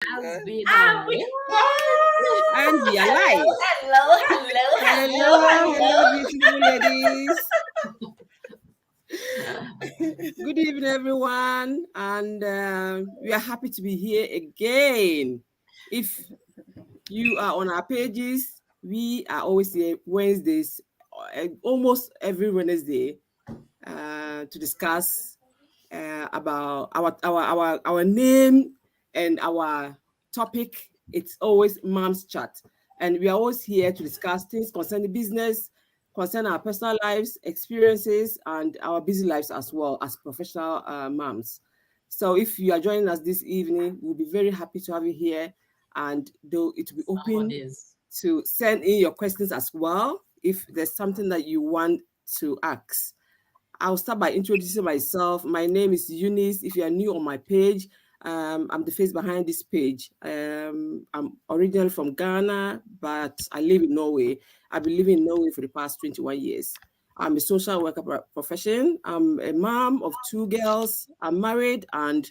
has been Ah, we, And we are live. Hello, beautiful ladies. Good evening, everyone. And we are happy to be here again. If you are on our pages, we are always here Wednesdays, almost every Wednesday, to discuss about our name and our topic. It's always Mom's Chat, and we are always here to discuss things concerning business, concern our personal lives, experiences, and our busy lives as well as professional moms. So if you are joining us this evening, we'll be very happy to have you here, and though it will be open Somebody's. to send in your questions as well if there's something that you want to ask. I'll start by introducing myself. My name is Eunice. If you are new on my page, I'm the face behind this page. I'm originally from Ghana, but I live in Norway. I've been living in Norway for the past 21 years. I'm a social worker profession. I'm a mom of two girls. I'm married, and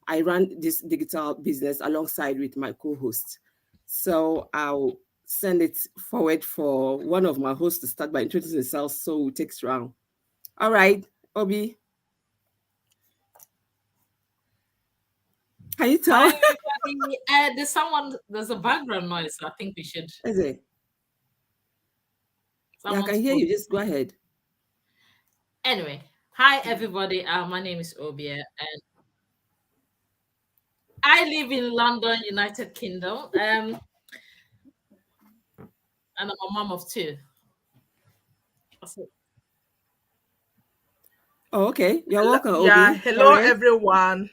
I run this digital business alongside with my co-host. So I'll send it forward for one of my hosts to start by introducing themselves. So we'll take it round. All right, Obi. Can you tell? Hi, everybody. There's a background noise, so I think we should. Is it? Yeah, I Someone's can hear phone. you. Just go ahead. Anyway, hi, everybody. My name is Obia, and I live in London, United Kingdom. And I'm a mom of two. That's it. Oh, okay. You're welcome, Yeah, Obi. hello Harriet. everyone.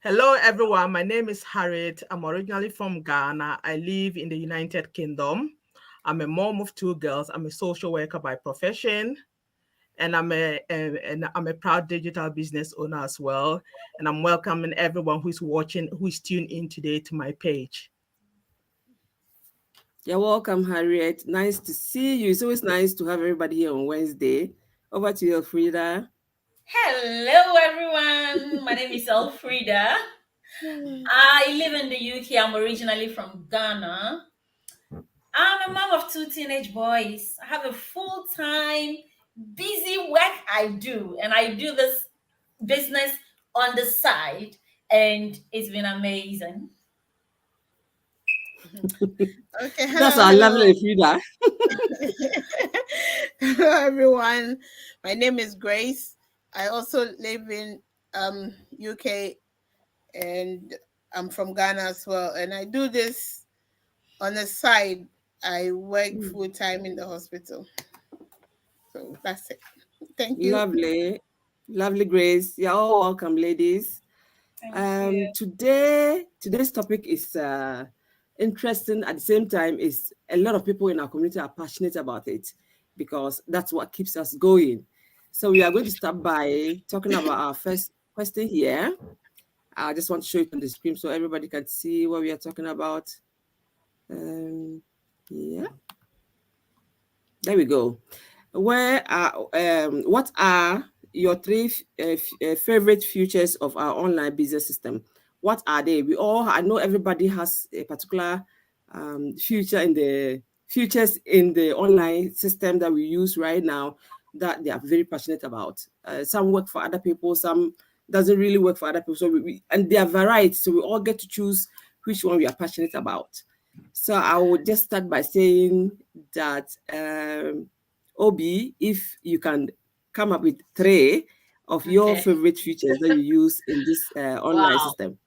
Hello everyone. My name is Harriet. I'm originally from Ghana. I live in the United Kingdom. I'm a mom of two girls. I'm a social worker by profession, and I'm a proud digital business owner as well. And I'm welcoming everyone who's watching, who's tuned in today to my page. You're welcome, Harriet. Nice to see you. It's always nice to have everybody here on Wednesday. Over to you, Frida. hello, everyone. My name is Elfrida. I live in the UK. I'm originally from Ghana. I'm a mom of two teenage boys. I have a full-time, busy work I do, and I do this business on the side, and it's been amazing. Okay, hello, That's our hello. lovely Frida. Hello, everyone. My name is Grace. I also live in UK, and I'm from Ghana as well. And I do this on the side. I work full time in the hospital. So that's it. Thank you. Lovely. Lovely, Grace. You're all welcome, ladies. Thank you. Today's topic is interesting. At the same time, is a lot of people in our community are passionate about it because that's what keeps us going. So we are going to start by talking about our first question here. I just want to show it on the screen so everybody can see what we are talking about. Yeah, there we go. What are your three favorite features of our online business system? What are they? I know everybody has a particular features in the online system that we use right now that they are very passionate about. Some work for other people, some doesn't really work for other people. So and they are varied, so we all get to choose which one we are passionate about. So I would just start by saying that Obi, if you can come up with three of your Okay. favorite features that you use in this online Wow. system.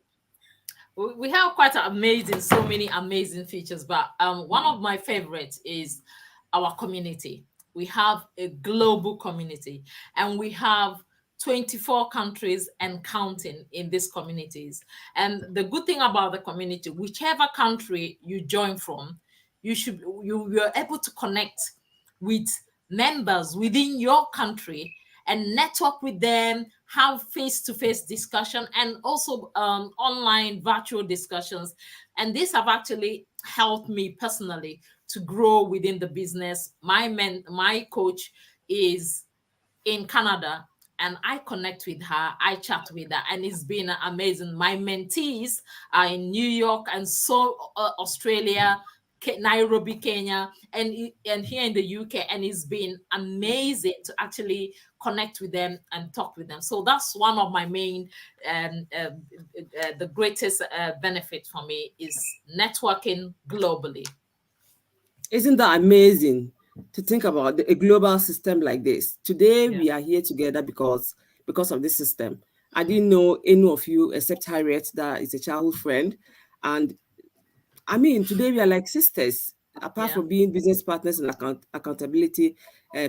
We have quite so many amazing features, but one of my favorites is our community. We have a global community, and we have 24 countries and counting in these communities. And the good thing about the community, whichever country you join from, you're able to connect with members within your country and network with them, have face-to-face discussion, and also online virtual discussions. And these have actually helped me personally to grow within the business. My coach is in Canada, and I connect with her, I chat with her, and it's been amazing. My mentees are in New York and so Australia, Nairobi, Kenya, and here in the UK, and it's been amazing to actually connect with them and talk with them. So that's one of my main, the greatest benefit for me is networking globally. Isn't that amazing to think about a global system like this? Today we are here together because of this system. I didn't know any of you except Harriet, that is a childhood friend, and I mean today we are like sisters. Apart from being business partners and accountability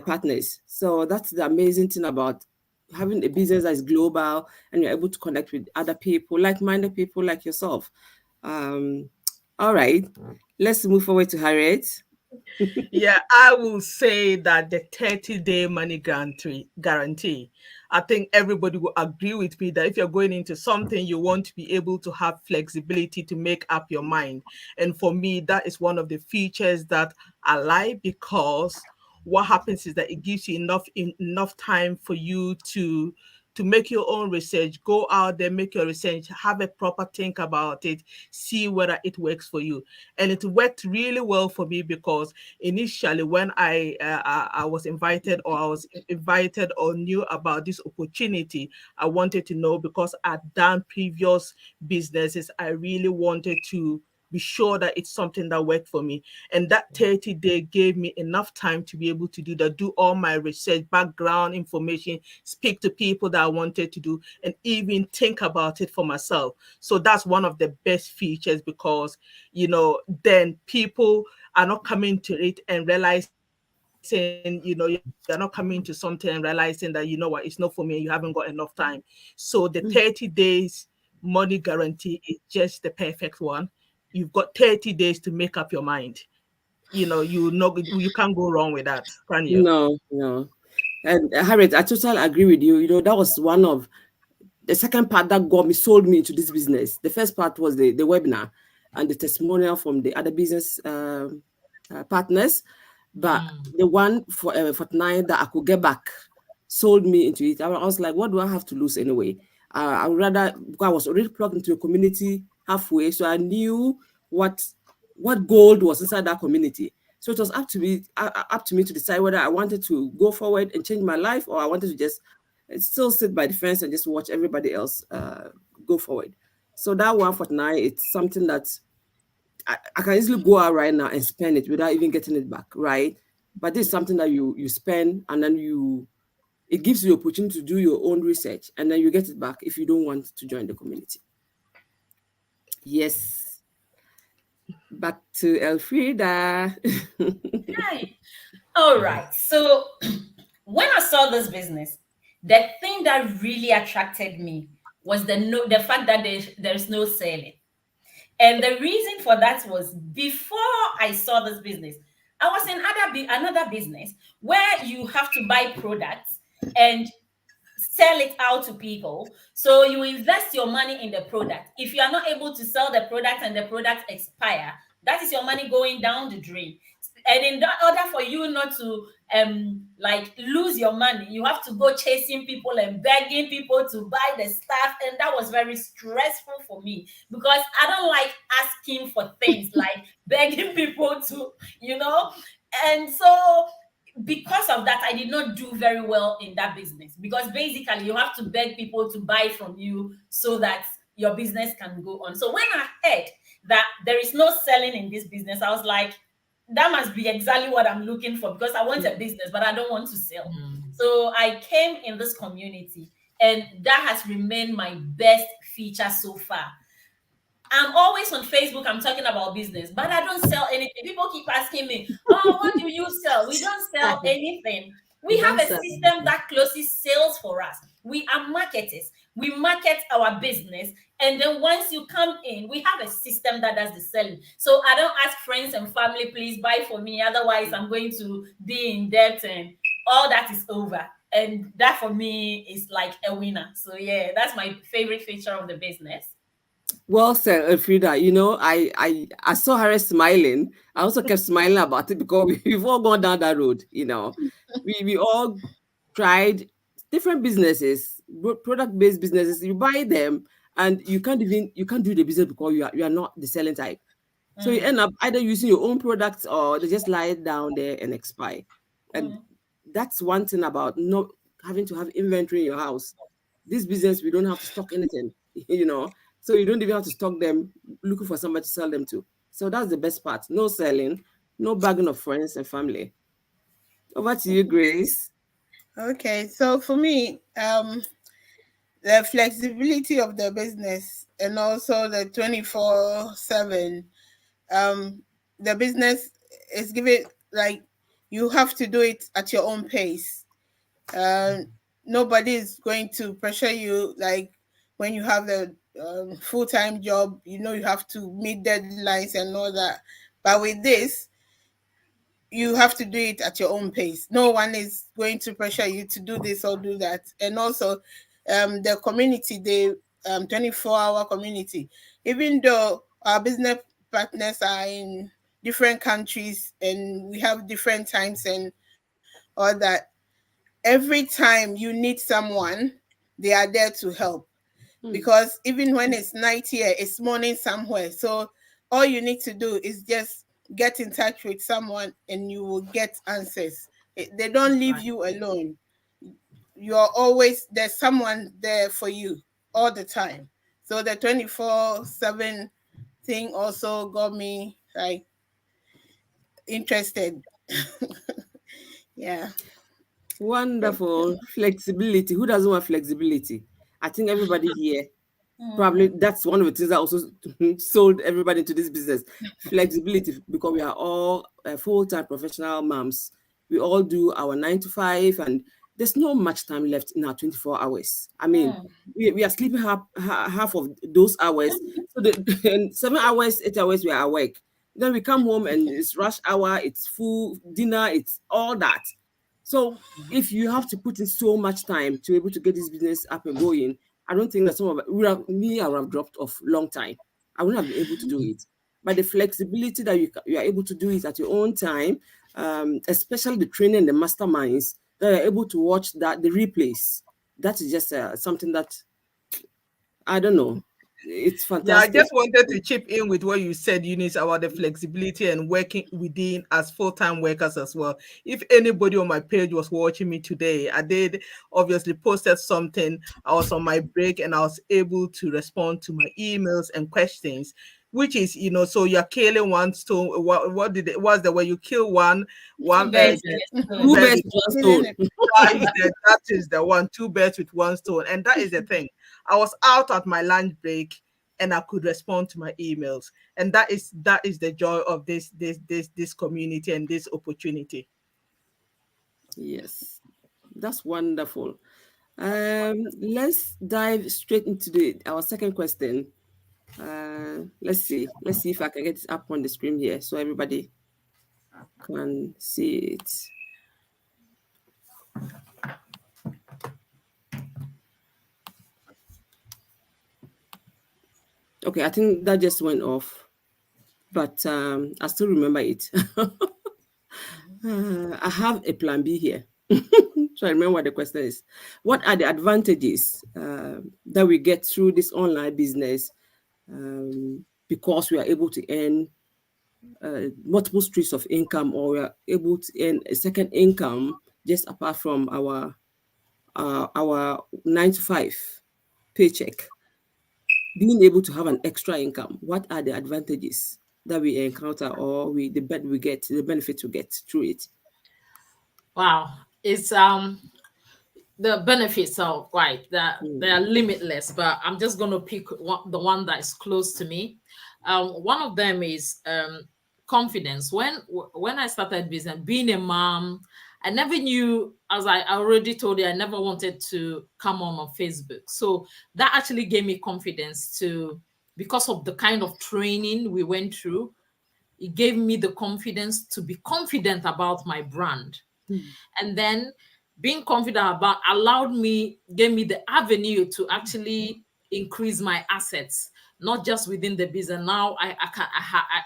partners. So that's the amazing thing about having a business that is global and you're able to connect with other people, like-minded people like yourself. All right, let's move forward to Harriet. Yeah, I will say that the 30-day money guarantee, I think everybody will agree with me that if you're going into something, you want to be able to have flexibility to make up your mind. And for me, that is one of the features that I like, because what happens is that it gives you enough time for you to make your own research, go out there, make your research, have a proper think about it, see whether it works for you. And it worked really well for me, because initially when I was invited or knew about this opportunity, I wanted to know, because I'd done previous businesses, I really wanted to be sure that it's something that worked for me. And that 30-day gave me enough time to be able to do that, do all my research, background information, speak to people that I wanted to do, and even think about it for myself. So that's one of the best features, because, then people are not coming to it and realizing, you're not coming to something and realizing that, what, it's not for me, and you haven't got enough time. So the 30 days money guarantee is just the perfect one. You've got 30 days to make up your mind. You can't go wrong with that, can you? No. And Harriet, I totally agree with you. That was one of the second part that sold me into this business. The first part was the webinar and the testimonial from the other business partners. But the one for Fortnite that I could get back sold me into it. I was like, what do I have to lose anyway? I would rather, because I was already plugged into a community halfway, so I knew what gold was inside that community. So it was up to me to decide whether I wanted to go forward and change my life, or I wanted to just still sit by the fence and just watch everybody else go forward. So that one Fortnite, it's something that I can easily go out right now and spend it without even getting it back, right? But this is something that you spend, and then it gives you the opportunity to do your own research, and then you get it back if you don't want to join the community. Yes. Back to Elfrida. Hi. All right. So when I saw this business, the thing that really attracted me was the fact that there's no selling. And the reason for that was, before I saw this business, I was in another business where you have to buy products and sell it out to people. So you invest your money in the product. If you are not able to sell the product and the product expire, that is your money going down the drain. And in order for you not to lose your money, you have to go chasing people and begging people to buy the stuff. And that was very stressful for me, because I don't like asking for things, like begging people to, and so because of that, I did not do very well in that business, because basically you have to beg people to buy from you so that your business can go on. So when I heard that there is no selling in this business, I was like, that must be exactly what I'm looking for, because I want a business, but I don't want to sell. So I came in this community, and that has remained my best feature so far. I'm always on Facebook, I'm talking about business, but I don't sell anything. People keep asking me, oh, what do you sell? We don't sell anything. We have a system that closes sales for us. We are marketers. We market our business. And then once you come in, we have a system that does the selling. So I don't ask friends and family, please buy for me. Otherwise, I'm going to be in debt, and all that is over. And that for me is like a winner. So yeah, that's my favorite feature of the business. Well said, Elfrida. I saw her smiling. I also kept smiling about it, because we've all gone down that road. We all tried different businesses, product-based businesses, you buy them and you can't do the business because you are not the selling type. So you end up either using your own products or they just lie it down there and expire. And that's one thing about not having to have inventory in your house. This business, we don't have to stock anything, so you don't even have to stock them, looking for somebody to sell them to. So that's the best part. No selling, no bagging of friends and family. Over to you, Grace. Okay, so for me, the flexibility of the business and also the 24/7, the business is given, like, you have to do it at your own pace. Nobody is going to pressure you, like when you have a full-time job, you have to meet deadlines and all that. But with this, you have to do it at your own pace. No one is going to pressure you to do this or do that. And also, the community, the 24-hour community, even though our business partners are in different countries and we have different times and all that, every time you need someone, they are there to help. Because even when it's night here, it's morning somewhere. So all you need to do is just get in touch with someone and you will get answers. They don't leave you alone. There's someone there for you all the time. So the 24/7 thing also got me like interested. Yeah. Wonderful. Flexibility. Who doesn't want flexibility? I think everybody here, probably that's one of the things that also sold everybody into this business. Flexibility, because we are all full-time professional moms. We all do our 9 to 5, and there's not much time left in our 24 hours. I mean, we are sleeping half of those hours. So and 7 hours, 8 hours, we are awake. Then we come home and it's rush hour, it's full dinner, it's all that. So if you have to put in so much time to be able to get this business up and going, I don't think that some of I would have dropped off long time. I wouldn't have been able to do it. But the flexibility that you are able to do it at your own time, especially the training and the masterminds, that you're able to watch the replays. That is just something that, I don't know. It's fantastic. Yeah, I just wanted to chip in with what you said, Eunice, about the flexibility and working within as full-time workers as well. If anybody on my page was watching me today, I did obviously posted something. I was on my break and I was able to respond to my emails and questions, which is, so you're killing one stone. What's the way you kill one bird? Two birds with one stone. That is the one, 2 birds with one stone. And that is the thing. I was out at my lunch break and I could respond to my emails. And that is the joy of this community and this opportunity. Yes, that's wonderful. Let's dive straight into our second question. Let's see if I can get it up on the screen here so everybody can see it. Okay, I think that just went off, but I still remember it. I have a plan B here. So I remember what the question is. What are the advantages that we get through this online business because we are able to earn multiple streams of income, or we are able to earn a second income just apart from our 9 to 5 paycheck? Being able to have an extra income, what are the advantages that we encounter, or the benefits we get through it? Wow, it's the benefits are right that they are limitless, but I'm just going to pick the one that is close to me. One of them is confidence. When I started business, being a mom, I never knew, as I already told you, I never wanted to come on Facebook. So that actually gave me confidence because of the kind of training we went through. It gave me the confidence to be confident about my brand. And then being confident gave me the avenue to actually increase my assets, not just within the business. Now I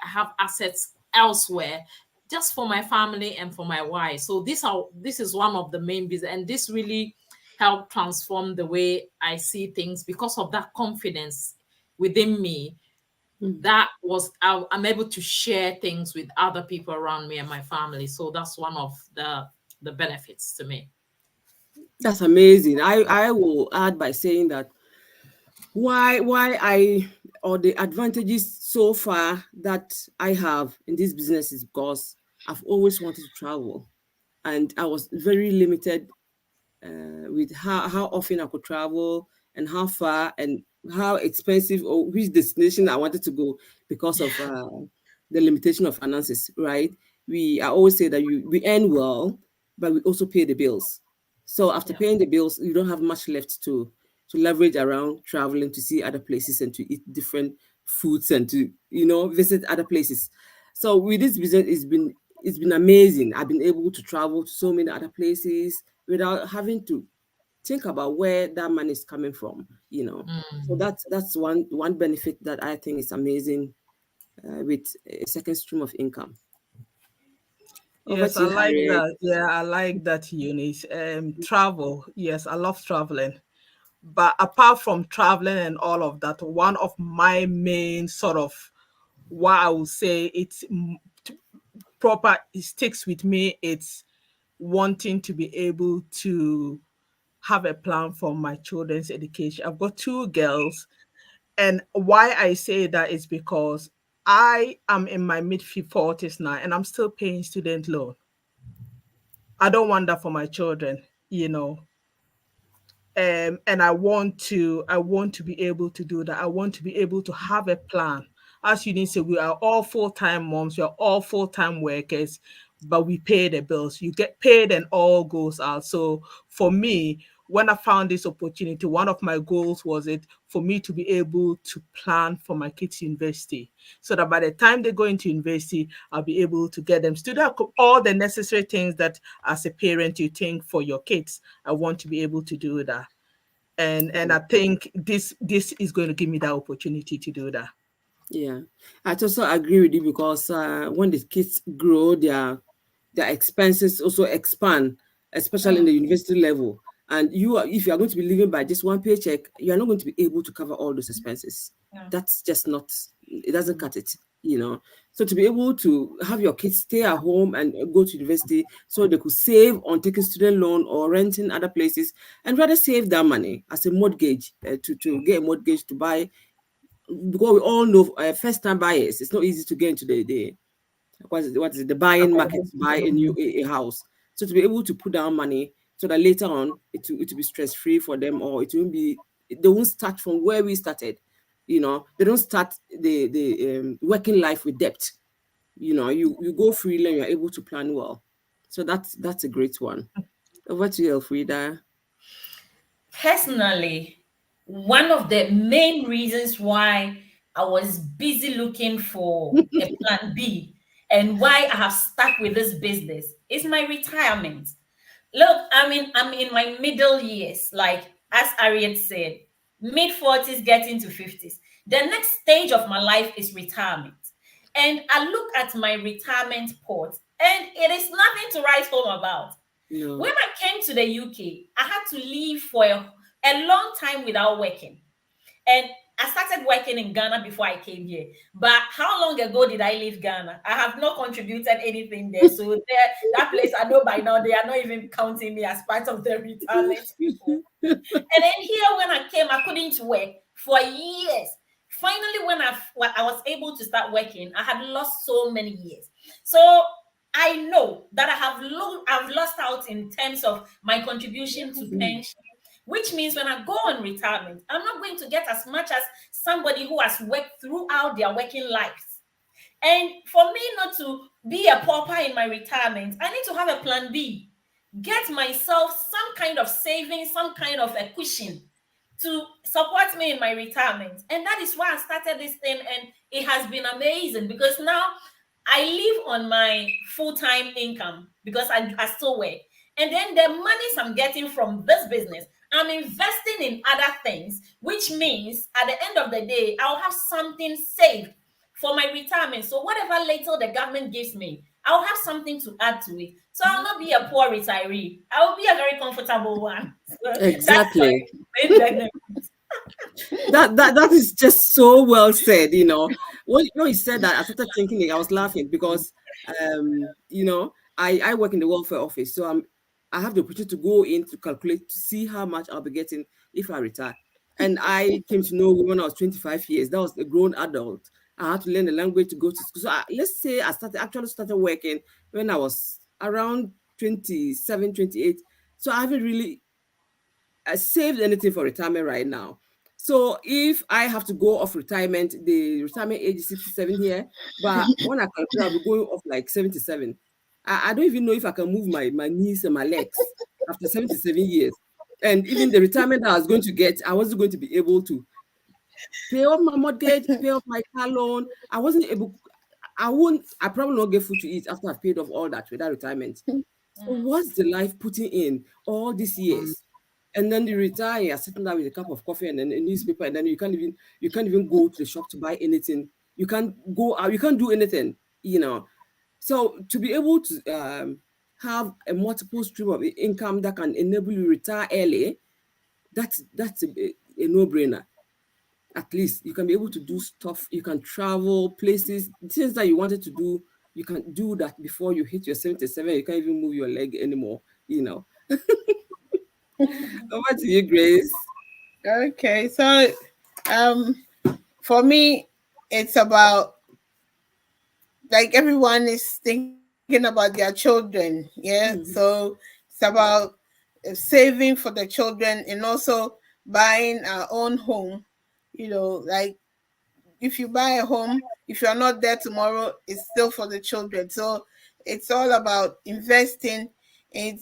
have assets elsewhere, just for my family and for my wife. So this is one of the main business, and this really helped transform the way I see things because of that confidence within me. That was I'm able to share things with other people around me and my family. So that's one of the benefits to me. That's amazing. I will add by saying that why I or the advantages so far that I have in this business is because I've always wanted to travel, and I was very limited with how often I could travel and how far and how expensive or which destination I wanted to go because of the limitation of finances, right? I always say that we earn well, but we also pay the bills. So after Yeah. paying the bills, you don't have much left to leverage around traveling to see other places and to eat different foods and to visit other places. So with this business, it's been amazing. I've been able to travel to so many other places without having to think about where that money is coming from. So that's one benefit that I think is amazing with a second stream of income. Over Yes, to I you, like Harriet. that. Yeah, I like that, Eunice. Travel. Yes, I love traveling. But apart from traveling and all of that, one of my main sort of why I would say proper, it sticks with me. It's wanting to be able to have a plan for my children's education. I've got two girls, and why I say that is because I am in my mid 40s now, and I'm still paying student loan. I don't want that for my children, you know. And I want to be able to do that. I want to be able to have a plan. As you need to say, we are all full-time moms, we are all full-time workers, but we pay the bills. You get paid and all goes out. So for me, when I found this opportunity, one of my goals was it for me to be able to plan for my kids' university, so that by the time they go into university, I'll be able to get them to do all the necessary things that as a parent you think for your kids. I want to be able to do that. And I think this is going to give me that opportunity to do that. Yeah, I also agree with you because when the kids grow, their expenses also expand, especially in the university level. And if you are going to be living by just one paycheck, you are not going to be able to cover all those expenses. Yeah. That's just not. It doesn't cut it. So to be able to have your kids stay at home and go to university, so they could save on taking student loan or renting other places, and rather save that money as a mortgage to get a mortgage to buy, because we all know first time buyers, it's not easy to get into the what is it, the buying market to buy a house. So to be able to put down money so that later on it will be stress free for them, or they won't start from where we started. They don't start the working life with debt. You go freely and you're able to plan well. So that's a great one. Over to you, Elfrida. Personally, one of the main reasons why I was busy looking for a plan B and why I have stuck with this business is my retirement. Look, I'm in my middle years, like as Harriet said, mid 40s getting to 50s. The next stage of my life is retirement. And I look at my retirement pot and it is nothing to write home about. No. When I came to the UK, I had to leave for a long time without working. And I started working in Ghana before I came here. But how long ago did I leave Ghana? I have not contributed anything there. So that place, I know by now, they are not even counting me as part of the retirement people. And then here, when I came, I couldn't work for years. Finally, when I was able to start working, I had lost so many years. So I know that I've lost out in terms of my contribution to pension, which means when I go on retirement, I'm not going to get as much as somebody who has worked throughout their working lives. And for me not to be a pauper in my retirement, I need to have a plan B. Get myself some kind of savings, some kind of a cushion to support me in my retirement. And that is why I started this thing, and it has been amazing because now I live on my full-time income because I still work. And then the monies I'm getting from this business, I'm investing in other things, which means at the end of the day, I'll have something saved for my retirement. So whatever little the government gives me, I'll have something to add to it. So I'll not be a poor retiree. I will be a very comfortable one. So that's my Exactly. main benefit. That is just so well said. When you said that, I started thinking. I was laughing because I work in the welfare office, so I have the opportunity to go in to calculate to see how much I'll be getting if I retire. And I came to know when I was 25 years. That was a grown adult. I had to learn the language to go to school. So let's say I actually started working when I was around 27, 28. So I haven't really saved anything for retirement right now. So if I have to go off retirement, the retirement age is 67 here, but when I calculate, I'll be going off like 77. I don't even know if I can move my knees and my legs after 77 years. And even the retirement I was going to get, I wasn't going to be able to pay off my mortgage, pay off my car loan. I wasn't able, I probably not get food to eat after I've paid off all that without retirement. So what's the life putting in all these years? And then you retire, you're sitting there with a cup of coffee and then a newspaper, and then you can't even go to the shop to buy anything. You can't go out, you can't do anything. So to be able to have a multiple stream of income that can enable you retire early, that's a no-brainer. At least you can be able to do stuff, you can travel places, things that you wanted to do, you can do that before you hit your 77. You can't even move your leg anymore. Over to you, Grace. Okay, so for me, it's about, like, everyone is thinking about their children. Yeah. So it's about saving for the children and also buying our own home. Like, if you buy a home, if you're not there tomorrow, it's still for the children. So it's all about investing in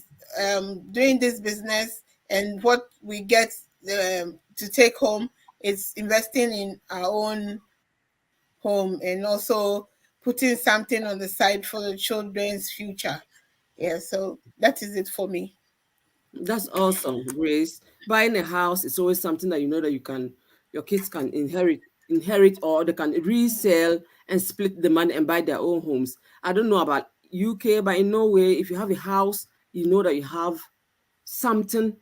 doing this business, and what we get to take home is investing in our own home, and also putting something on the side for the children's future. Yeah, so that is it for me. That's awesome, Grace. Buying a house is always something that you know that your kids can inherit, or they can resell and split the money and buy their own homes. I don't know about UK, but in Norway, if you have a house, you know that you have something,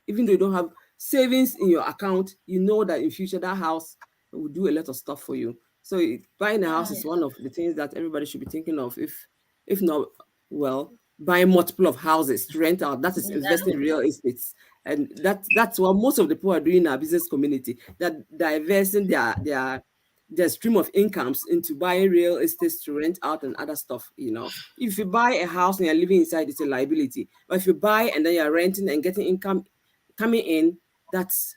even though you don't have savings in your account, you know that in future that house will do a lot of stuff for you. So buying a house is one of the things that everybody should be thinking of. If not, well, buying multiple of houses to rent out, that is investing in real estate. And that's what most of the people are doing in our business community, that diversing their stream of incomes into buying real estate to rent out and other stuff. If you buy a house and you're living inside, it's a liability. But if you buy and then you're renting and getting income coming in, that's,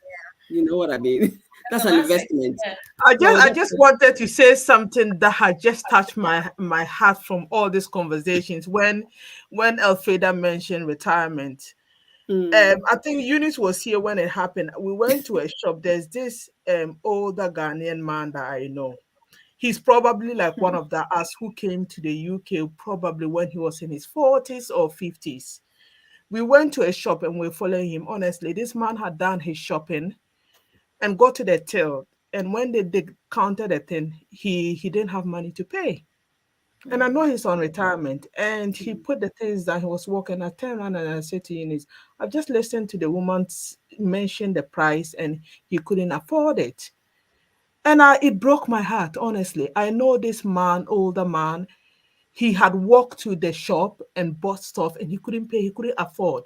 you know what I mean? That's an investment. Yeah. I just wanted to say something that had just touched my heart from all these conversations when Elfreda mentioned retirement. I think Eunice was here when it happened. We went to a shop. There's this older Ghanaian man that I know. He's probably like one of us who came to the UK probably when he was in his 40s or 50s. We went to a shop and we're following him. Honestly, this man had done his shopping and got to the till. And when they counted the thing, he didn't have money to pay. And I know he's on retirement. And he put the things that he was working. I turned around and I said to Eunice, I've just listened to the woman mention the price and he couldn't afford it. And it broke my heart, honestly. I know this man, older man, he had walked to the shop and bought stuff and he couldn't pay, he couldn't afford.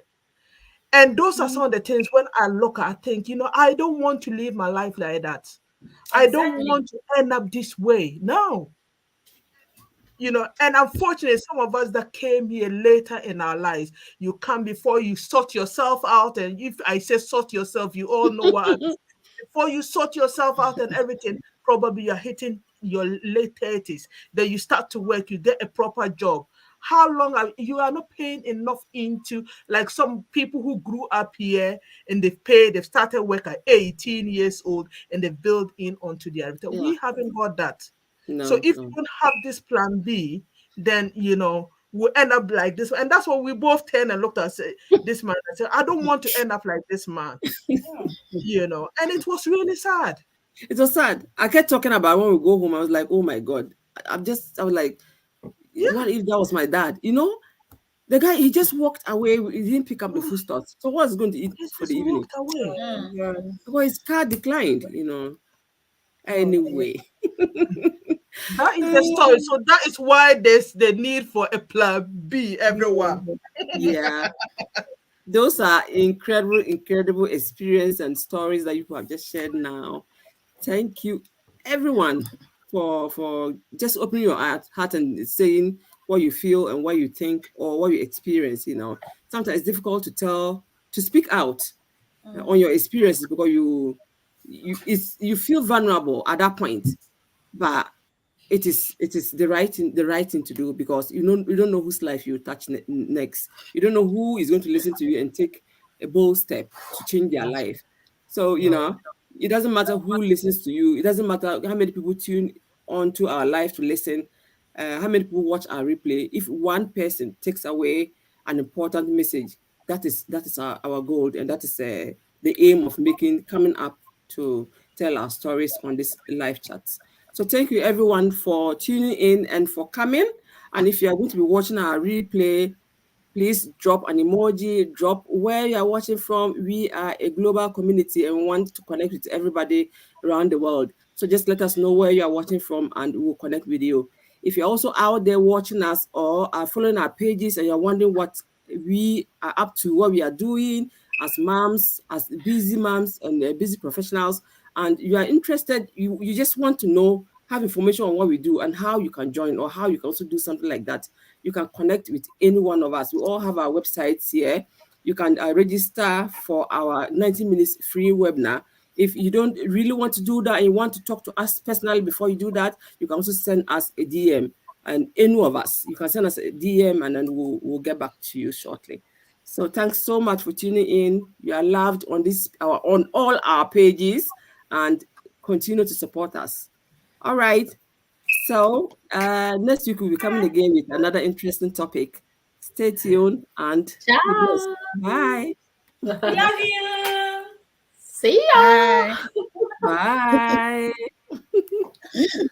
And those are some of the things when I look, I think, I don't want to live my life like that. I don't want to end up this way. No. And unfortunately, some of us that came here later in our lives, you come before you sort yourself out. And if I say sort yourself, you all know what I mean. Before you sort yourself out and everything, probably you're hitting your late 30s. Then you start to work, you get a proper job. How long you are not paying enough into, like some people who grew up here and they've started work at 18 years old and they build in onto their return. We haven't got that. No, so if you don't have this plan B, then we'll end up like this. And that's what we both turned and looked at this man and said, I don't want to end up like this man. And it was really sad. It was sad. I kept talking about when we go home. I was like, oh my God. I was like, What if that was my dad? You know, the guy, he just walked away. He didn't pick up the food stuff. So what's he going to eat He for just the evening? walked away. Yeah. Because his car declined, you know. Anyway. That is the story. So that is why there's the need for a plan B, everyone. Yeah. Those are incredible experience and stories that you have just shared now. Thank you, everyone, for just opening your heart and saying what you feel and what you think or what you experience. You know, sometimes it's difficult to speak out on your experiences because you feel vulnerable at that point, but it is the right thing to do, because you don't know whose life you touch next. You don't know who is going to listen to you and take a bold step to change their life. So you know, it doesn't matter who listens to you. It doesn't matter how many people tune on to our live to listen, how many people watch our replay. If one person takes away an important message, that is our goal, and that is the aim of coming up to tell our stories on this live chat. So thank you everyone for tuning in and for coming. And if you are going to be watching our replay, please drop an emoji, drop where you are watching from. We are a global community and we want to connect with everybody around the world. So just let us know where you are watching from and we'll connect with you. If you're also out there watching us or are following our pages and you're wondering what we are up to, what we are doing as moms, as busy moms and busy professionals, and you are interested, you just want to know, have information on what we do and how you can join or how you can also do something like that, you can connect with any one of us. We all have our websites here. You can register for our 90 minutes free webinar. If you don't really want to do that and you want to talk to us personally before you do that, you can also send us a DM, and any of us, you can send us a DM and then we'll get back to you shortly. So thanks so much for tuning in. You are loved on on all our pages, and continue to support us. All right. So next week we'll be coming again with another interesting topic. Stay tuned and be blessed. Bye. Love you. See ya. Bye. Bye.